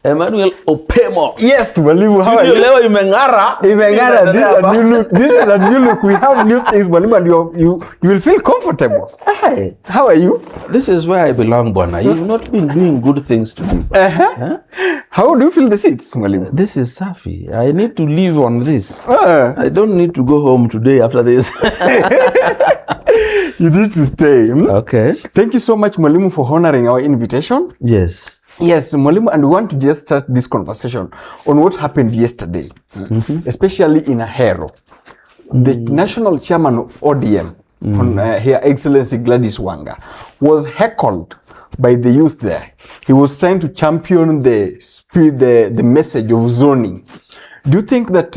Emmanuel Opemo. Yes, Mwalimu, how are you? Leo imeng'ara. This is a new look. We have new things, Mwalimu, and you will feel comfortable. Hi. How are you? This is where I belong, Bwana. You've not been doing good things to me. Huh? How do you feel the seats, Mwalimu? This is Safi. I need to live on this. I don't need to go home today after this. You need to stay. Okay. Thank you so much, Mwalimu, for honoring our invitation. Yes. Yes, Mwalimu, and we want to just start this conversation on what happened yesterday, especially in Ahero. The national chairman of ODM, Her Excellency Gladys Wanga, was heckled by the youth there. He was trying to champion the message of zoning. Do you think that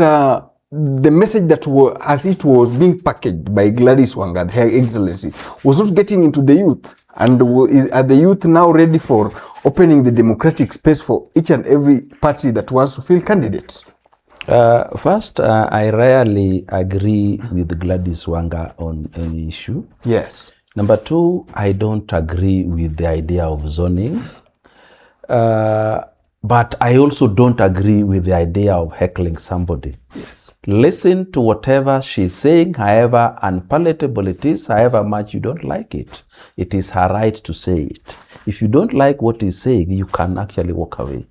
the message that was, as it was being packaged by Gladys Wanga, Her Excellency, was not getting into the youth? And are the youth now ready for opening the democratic space for each and every party that wants to field candidates? First, I rarely agree with Gladys Wanga on any issue. Yes. Number two, I don't agree with the idea of zoning. But I also don't agree with the idea of heckling somebody. Yes. Listen to whatever she's saying, however unpalatable it is, however much you don't like it. It is her right to say it. If you don't like what he's saying, you can actually walk away.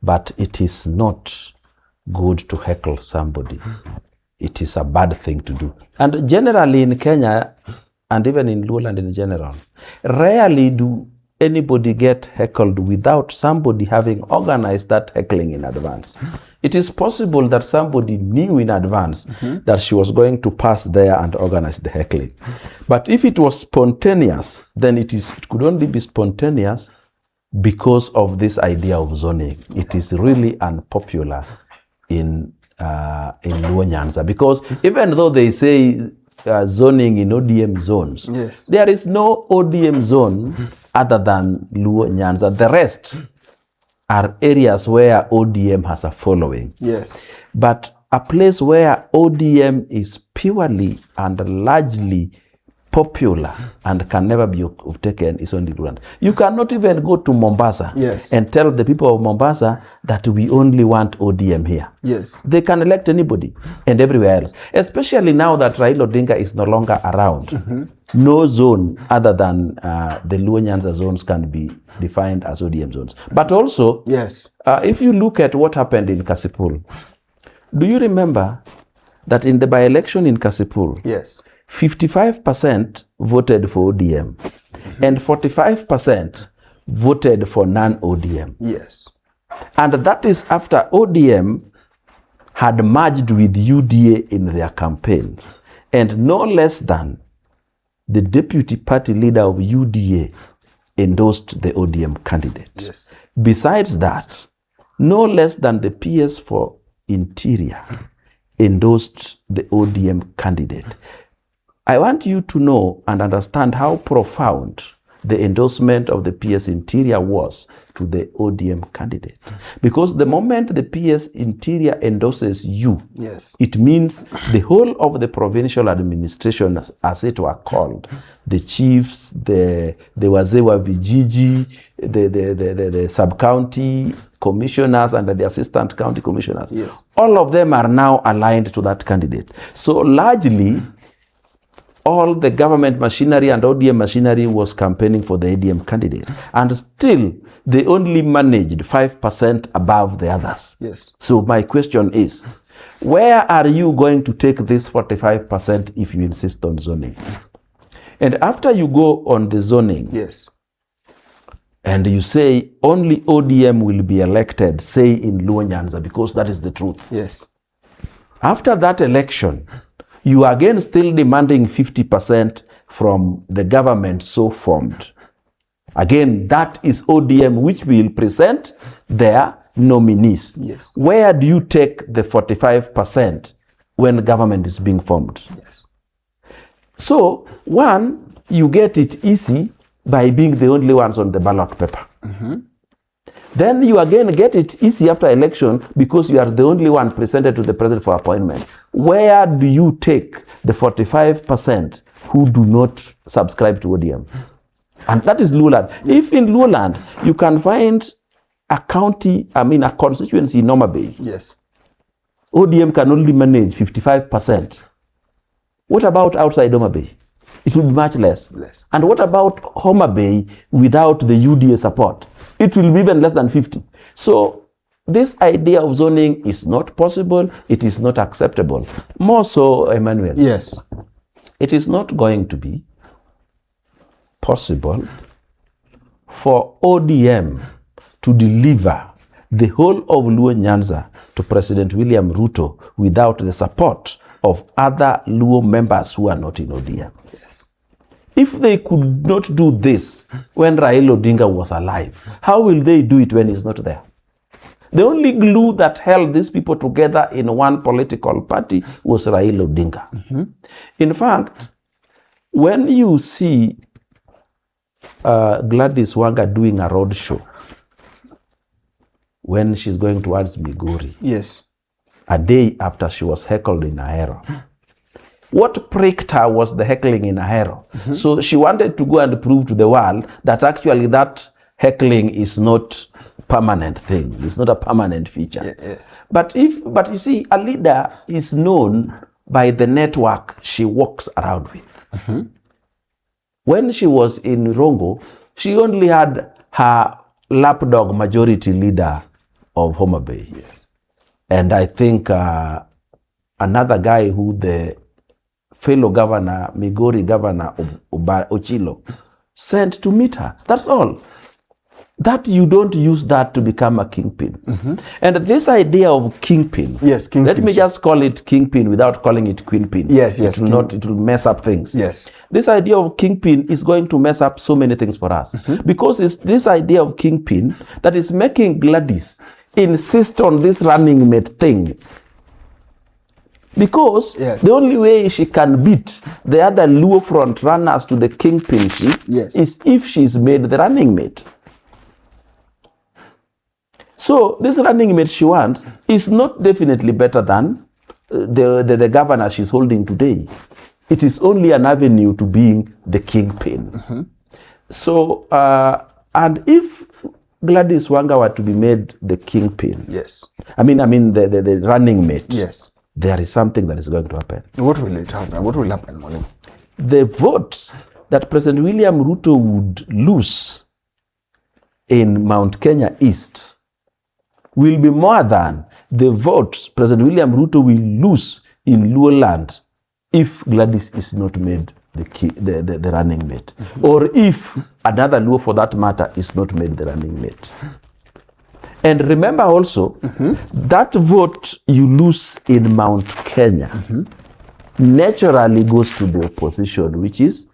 But it is not good to heckle somebody. It is a bad thing to do. And generally in Kenya, and even in Luoland in general, rarely do anybody get heckled without somebody having organized that heckling in advance. It is possible that somebody knew in advance that she was going to pass there and organize the heckling. But if it was spontaneous, then it could only be spontaneous because of this idea of zoning. It is really unpopular in Luo Nyanza, because even though they say zoning in ODM zones, yes, there is no ODM zone other than Luo Nyanza. The rest are areas where ODM has a following. Yes. But a place where ODM is purely and largely popular and can never be overtaken is only Luoland. You cannot even go to Mombasa, yes, and tell the people of Mombasa that we only want ODM here. Yes. They can elect anybody and everywhere else. Especially now that Raila Odinga is no longer around. No zone other than the Luo Nyanza zones can be defined as ODM zones. But also, yes, if you look at what happened in Kasipul, do you remember that in the by-election in Kasipul, yes, 55% voted for ODM and 45% voted for non-ODM. Yes. And that is after ODM had merged with UDA in their campaigns. And no less than the deputy party leader of UDA endorsed the ODM candidate. Yes. Besides that, no less than the PS for Interior endorsed the ODM candidate. I want you to know and understand how profound the endorsement of the PS Interior was to the ODM candidate. Because the moment the PS Interior endorses you, yes, it means the whole of the provincial administration, as it were called, the chiefs, the Wazewa Vijiji, the sub-county commissioners and the assistant county commissioners, yes, all of them are now aligned to that candidate. So largely, all the government machinery and ODM machinery was campaigning for the ADM candidate. And still, they only managed 5% above the others. yes. So my question is, where are you going to take this 45% if you insist on zoning? And after you go on the zoning, yes, and you say only ODM will be elected, say in Luo Nyanza, because that is the truth. yes, After that election, you are again still demanding 50% from the government so formed. Again, that is ODM, which will present their nominees. yes, Where do you take the 45% when the government is being formed? yes. So, one, you get it easy by being the only ones on the ballot paper. Then you again get it easy after election because you are the only one presented to the president for appointment. Where do you take the 45% who do not subscribe to ODM? And that is Luoland. If in Luoland you can find a constituency in Homa Bay, Yes. ODM can only manage 55%. What about outside Homa Bay? It will be much less. And what about Homa Bay without the UDA support? It will be even less than 50. So this idea of zoning is not possible. It is not acceptable. More so, Emmanuel. Yes. It is not going to be possible for ODM to deliver the whole of Luo Nyanza to President William Ruto without the support of other Luo members who are not in ODM. Yes. If they could not do this when Raila Odinga was alive, how will they do it when he's not there? The only glue that held these people together in one political party was Raila Odinga. In fact, when you see Gladys Wanga doing a road show, when she's going towards Migori, Yes. a day after she was heckled in Ahero. What pricked her was the heckling in Ahero. So she wanted to go and prove to the world that actually that heckling is not permanent thing. It's not a permanent feature. Yeah. But you see, a leader is known by the network she walks around with. When she was in Rongo, she only had her lapdog majority leader of Homa Bay. Yes. And I think another guy who the fellow governor, Migori governor Ochilo, sent to meet her. That's all. That you don't use that to become a kingpin. And this idea of kingpin, Yes, kingpin. let me just call it kingpin without calling it queenpin. Yes, yes, It will mess up things. Yes. This idea of kingpin is going to mess up so many things for us. Because it's this idea of kingpin that is making Gladys insist on this running mate thing. Because Yes. the only way she can beat the other Luo front runners to the kingpinship Yes. is if she's made the running mate. So this running mate she wants is not definitely better than the governor she's holding today. It is only an avenue to being the kingpin. So, and if Gladys Wanga were to be made the kingpin, Yes. I mean the running mate, Yes. there is something that is going to happen. What will it happen? What will happen, Mwalimu? The votes that President William Ruto would lose in Mount Kenya East will be more than the votes President William Ruto will lose in Luo land if Gladys is not made the running mate, or if another Luo for that matter is not made the running mate. And remember also, that vote you lose in Mount Kenya naturally goes to the opposition, which is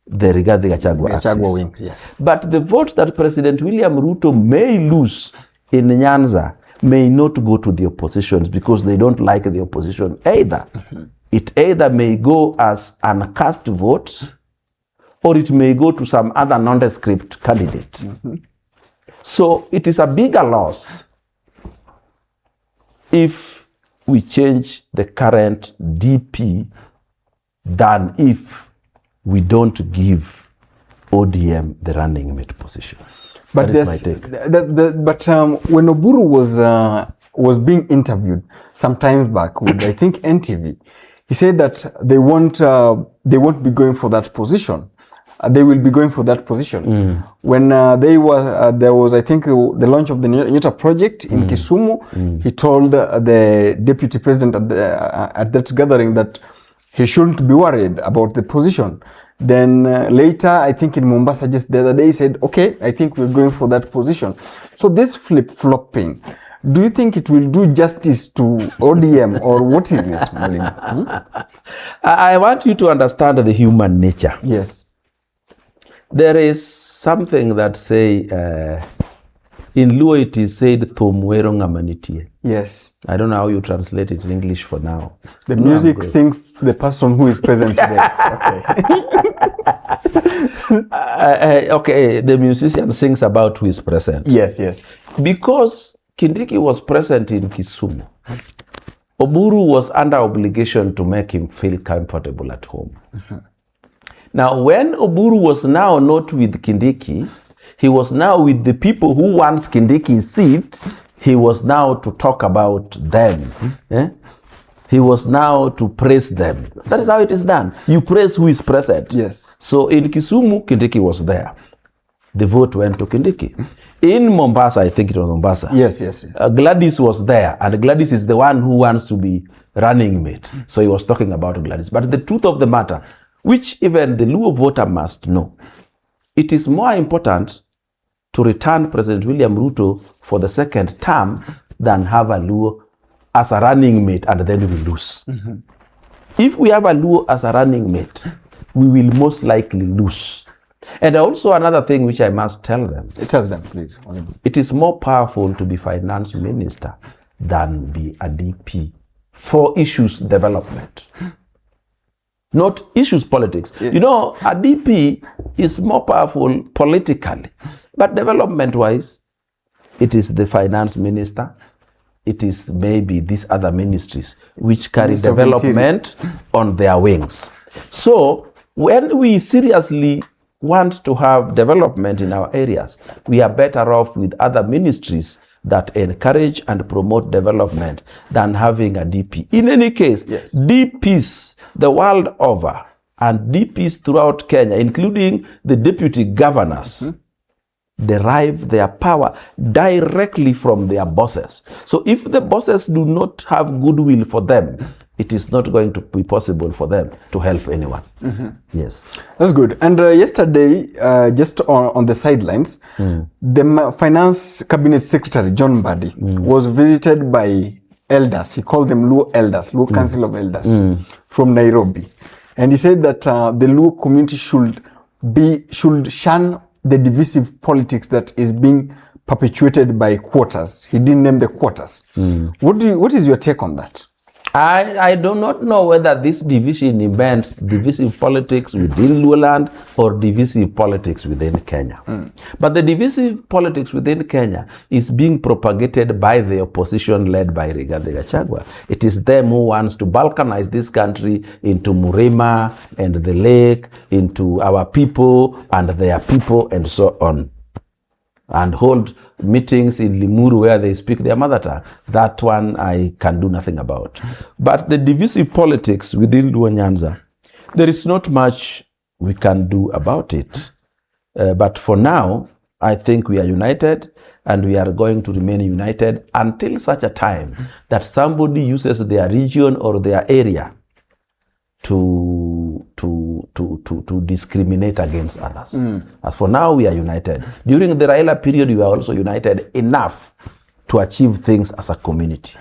the Rigathi Gachagua axis. Gachagua wings, yes. But the votes that President William Ruto may lose in Nyanza may not go to the oppositions because they don't like the opposition either. It either may go as uncast votes or it may go to some other nondescript candidate. So it is a bigger loss if we change the current DP than if we don't give ODM the running mate position. But that is my take. When Oburu was being interviewed some time back with I think NTV, he said that they won't be going for that position. They will be going for that position. When there was I think the launch of the Nyota project in Kisumu, he told the deputy president at that gathering that he shouldn't be worried about the position. Then later, I think in Mombasa just the other day, he said, okay, I think we're going for that position. So this flip-flopping, do you think it will do justice to ODM or what is it, Mwalimu? I want you to understand the human nature. Yes. There is something that say, in Luo it is said, Thomwero ngamanitie. Yes. I don't know how you translate it in English for now. The music sings to the person who is present today. Okay. Okay, the musician sings about who is present. Yes, yes. Because Kindiki was present in Kisumu, Oburu was under obligation to make him feel comfortable at home. Now, when Oburu was now not with Kindiki, He was now with the people who wants Kindiki's seat. He was now to talk about them. He was now to praise them. That is how it is done. You praise who is present. Yes. So in Kisumu, Kindiki was there. The vote went to Kindiki. In Mombasa, I think it was Mombasa. Yes. Gladys was there, and Gladys is the one who wants to be running mate. So he was talking about Gladys. But the truth of the matter, which even the Luo voter must know, it is more important to return President William Ruto for the second term than have a Luo as a running mate and then we lose. If we have a Luo as a running mate, we will most likely lose. And also another thing which I must tell them. Tell them, please. It is more powerful to be finance minister than be a DP for issues development. Not issues politics. Yeah. You know, a DP is more powerful politically, but development-wise, it is the finance minister, it is maybe these other ministries which carry development on their wings. So when we seriously want to have development in our areas, we are better off with other ministries that encourage and promote development than having a DP. In any case, yes, DPs the world over and DPs throughout Kenya, including the deputy governors, derive their power directly from their bosses. So if the bosses do not have goodwill for them, it is not going to be possible for them to help anyone. Yes. That's good. And yesterday, just on the sidelines, the Finance Cabinet Secretary, John Mbadi, was visited by elders. He called them Luo elders, Luo Council of Elders from Nairobi. And he said that the Luo community should shun the divisive politics that is being perpetuated by quarters. He didn't name the quarters. What is your take on that? I do not know whether this division means divisive politics within Luoland or divisive politics within Kenya. But the divisive politics within Kenya is being propagated by the opposition led by Rigathi Gachagua. It is them who wants to balkanize this country into Murima and the lake, into our people and their people and so on. And hold meetings in Limuru where they speak their mother tongue. That one I can do nothing about. But the divisive politics within Luo Nyanza, there is not much we can do about it. But for now, I think we are united and we are going to remain united until such a time that somebody uses their region or their area to discriminate against others. As for now, we are united. During the Raila period, we were also united enough to achieve things as a community.